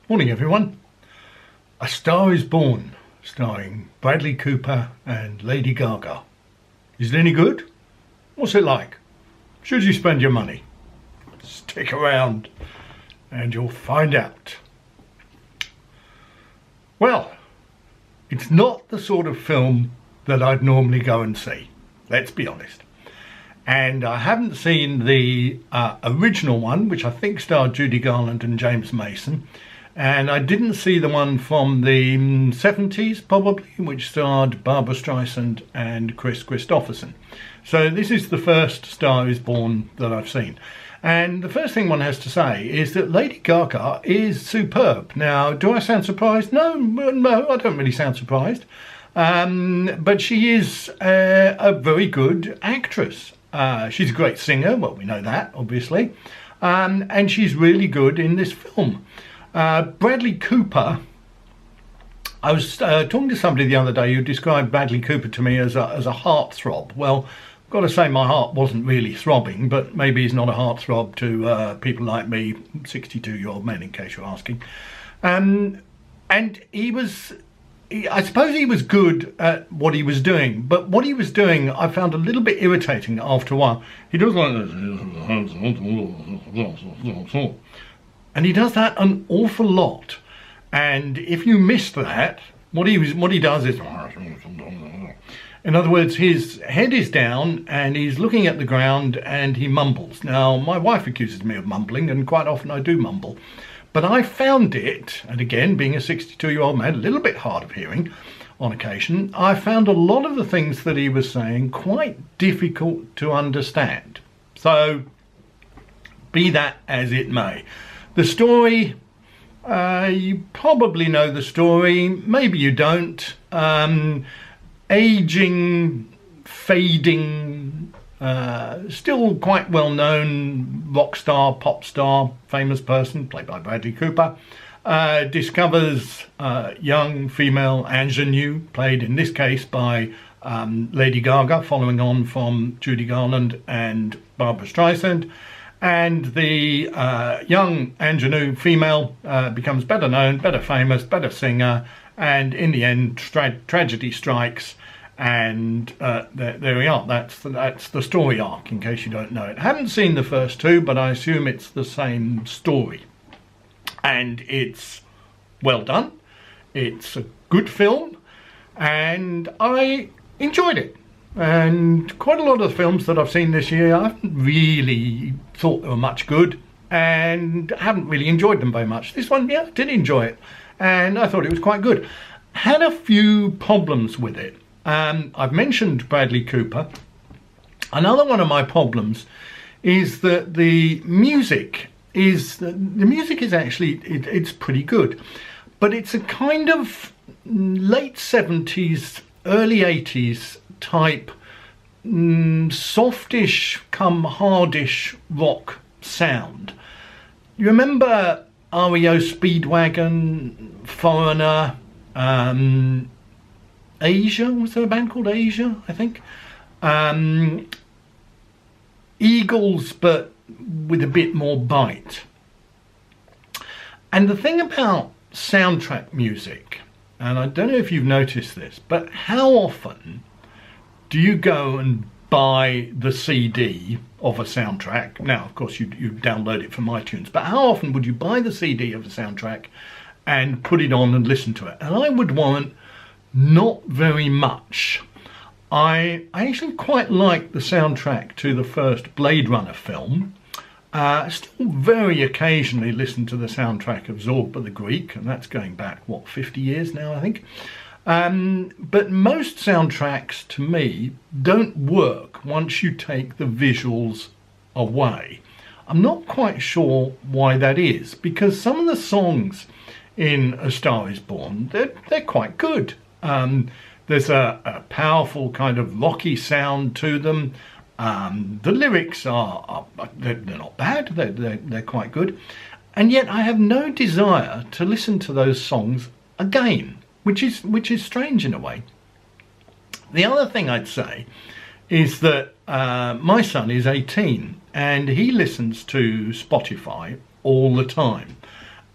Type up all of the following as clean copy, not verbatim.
Morning everyone. A Star is Born, starring Bradley Cooper and Lady Gaga. Is it any good? What's it like? Should you spend your money? Stick around and you'll find out. Well, it's not the sort of film that I'd normally go and see, let's be honest. And I haven't seen the original one, which I think starred Judy Garland and James Mason. And I didn't see the one from the 70s, probably, which starred Barbra Streisand and Chris Christopherson. So this is the first Star is Born that I've seen. And the first thing one has to say is that Lady Gaga is superb. Now, do I sound surprised? No, I don't really sound surprised. But she is a very good actress. She's a great singer, well, we know that, obviously. And she's really good in this film. Bradley Cooper, I was talking to somebody the other day who described Bradley Cooper to me as a heartthrob. Well, I've got to say my heart wasn't really throbbing, but maybe he's not a heartthrob to people like me, 62-year-old men, in case you're asking. And he was, I suppose he was good at what he was doing, but what he was doing I found a little bit irritating after a while. He does like this. And he does that an awful lot. And if you miss that, what he does is, in other words, his head is down and he's looking at the ground and he mumbles. Now, my wife accuses me of mumbling, and quite often I do mumble. But I found it, and again, being a 62-year-old man, a little bit hard of hearing on occasion, I found a lot of the things that he was saying quite difficult to understand. So, be that as it may. The story, you probably know the story, maybe you don't. Aging, fading, still quite well known rock star, pop star, famous person, played by Bradley Cooper, discovers young female ingenue, played in this case by Lady Gaga, following on from Judy Garland and Barbra Streisand. And the young ingenue female becomes better known, better famous, better singer, and in the end tragedy strikes, and there we are. That's the story arc, in case you don't know it. I haven't seen the first two, but I assume it's the same story. And it's well done. It's a good film, and I enjoyed it. And quite a lot of the films that I've seen this year, I haven't really thought they were much good, and haven't really enjoyed them very much. This one, yeah, I did enjoy it, and I thought it was quite good. Had a few problems with it. I've mentioned Bradley Cooper. Another one of my problems is that the music is actually, it's pretty good, but it's a kind of late 70s, early 80s type softish come hardish rock sound. You remember REO Speedwagon, Foreigner, Asia? Was there a band called Asia, I think? Eagles, but with a bit more bite. And the thing about soundtrack music, and I don't know if you've noticed this, but how often do you go and buy the CD of a soundtrack? Now, of course, you download it from iTunes, but how often would you buy the CD of a soundtrack and put it on and listen to it? And I would warrant not very much. I actually quite like the soundtrack to the first Blade Runner film. Still very occasionally listen to the soundtrack of Zorba the Greek, and that's going back, what, 50 years now, I think. But most soundtracks, to me, don't work once you take the visuals away. I'm not quite sure why that is, because some of the songs in A Star is Born, they're quite good. There's a powerful kind of rocky sound to them. The lyrics are they're not bad, they're quite good. And yet I have no desire to listen to those songs again, which is strange in a way. The other thing I'd say is that my son is 18 and he listens to Spotify all the time.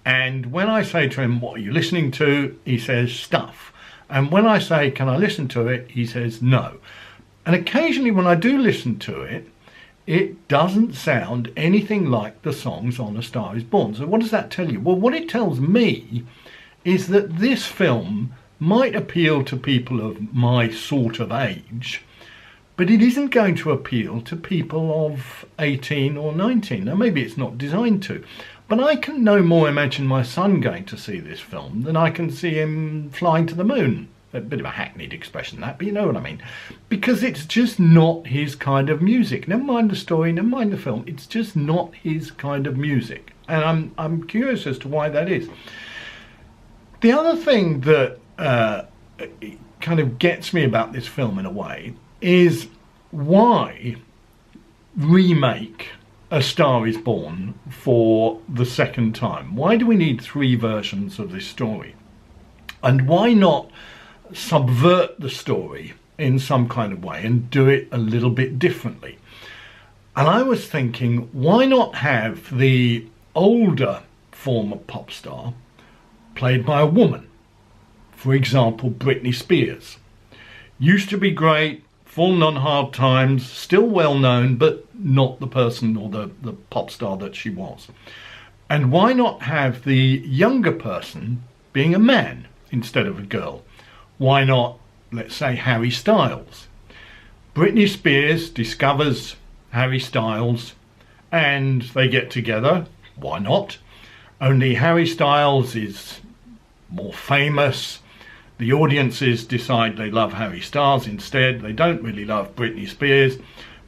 And when I say to him, what are you listening to? He says, stuff. And when I say, can I listen to it? He says, no. And occasionally when I do listen to it, it doesn't sound anything like the songs on A Star Is Born. So what does that tell you? Well, what it tells me is that this film might appeal to people of my sort of age, but it isn't going to appeal to people of 18 or 19. Now, maybe it's not designed to, but I can no more imagine my son going to see this film than I can see him flying to the moon. A bit of a hackneyed expression, that, but you know what I mean. Because it's just not his kind of music. Never mind the story, never mind the film. It's just not his kind of music. And I'm curious as to why that is. The other thing that kind of gets me about this film in a way is why remake A Star Is Born for the second time? Why do we need 3 versions of this story? And why not subvert the story in some kind of way and do it a little bit differently? And I was thinking, why not have the older former pop star played by a woman? For example, Britney Spears. Used to be great, fallen on hard times, still well known, but not the person or the pop star that she was. And why not have the younger person being a man instead of a girl? Why not, let's say, Harry Styles? Britney Spears discovers Harry Styles and they get together. Why not? Only Harry Styles is more famous. The audiences decide they love Harry Styles instead. They don't really love Britney Spears.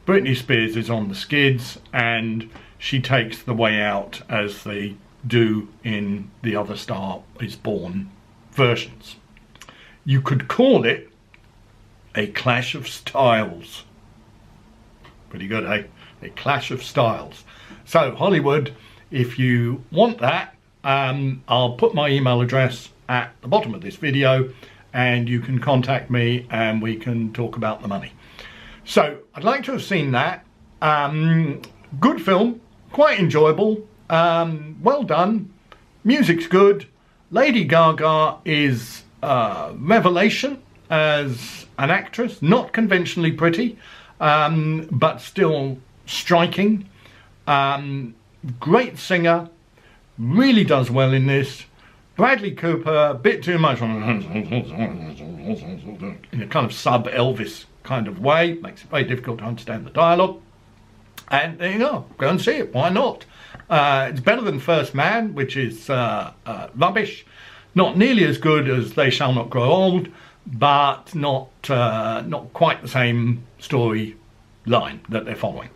Britney Spears is on the skids and she takes the way out as they do in the other Star Is Born versions. You could call it a clash of styles. Pretty good, eh? A clash of styles. So Hollywood, if you want that, I'll put my email address at the bottom of this video and you can contact me and we can talk about the money. So I'd like to have seen that. Good film, quite enjoyable, well done, music's good. Lady Gaga is revelation as an actress, not conventionally pretty, but still striking. Great singer, really does well in this. Bradley Cooper, a bit too much in a kind of sub-Elvis kind of way, makes it very difficult to understand the dialogue. And there you go, go and see it, why not? It's better than First Man, which is rubbish. Not nearly as good as They Shall Not Grow Old, but not quite the same story line that they're following.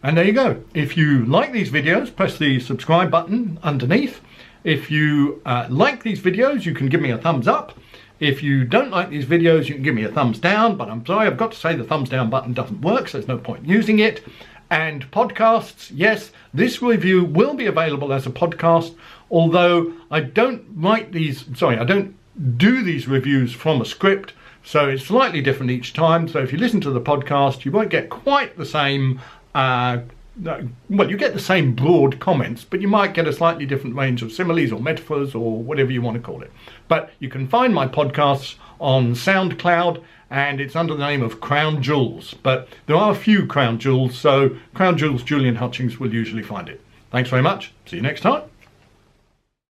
And there you go. If you like these videos, press the subscribe button underneath. If you like these videos, you can give me a thumbs up. If you don't like these videos, you can give me a thumbs down, but I'm sorry, I've got to say the thumbs down button doesn't work, so there's no point using it. And podcasts, yes, this review will be available as a podcast, although I don't do these reviews from a script, so it's slightly different each time. So if you listen to the podcast, you won't get quite the same, well, you get the same broad comments, but you might get a slightly different range of similes or metaphors or whatever you want to call it. But you can find my podcasts on SoundCloud, and it's under the name of Crown Jewels. But there are a few Crown Jewels, so Crown Jewels Julian Hutchings will usually find it. Thanks very much. See you next time.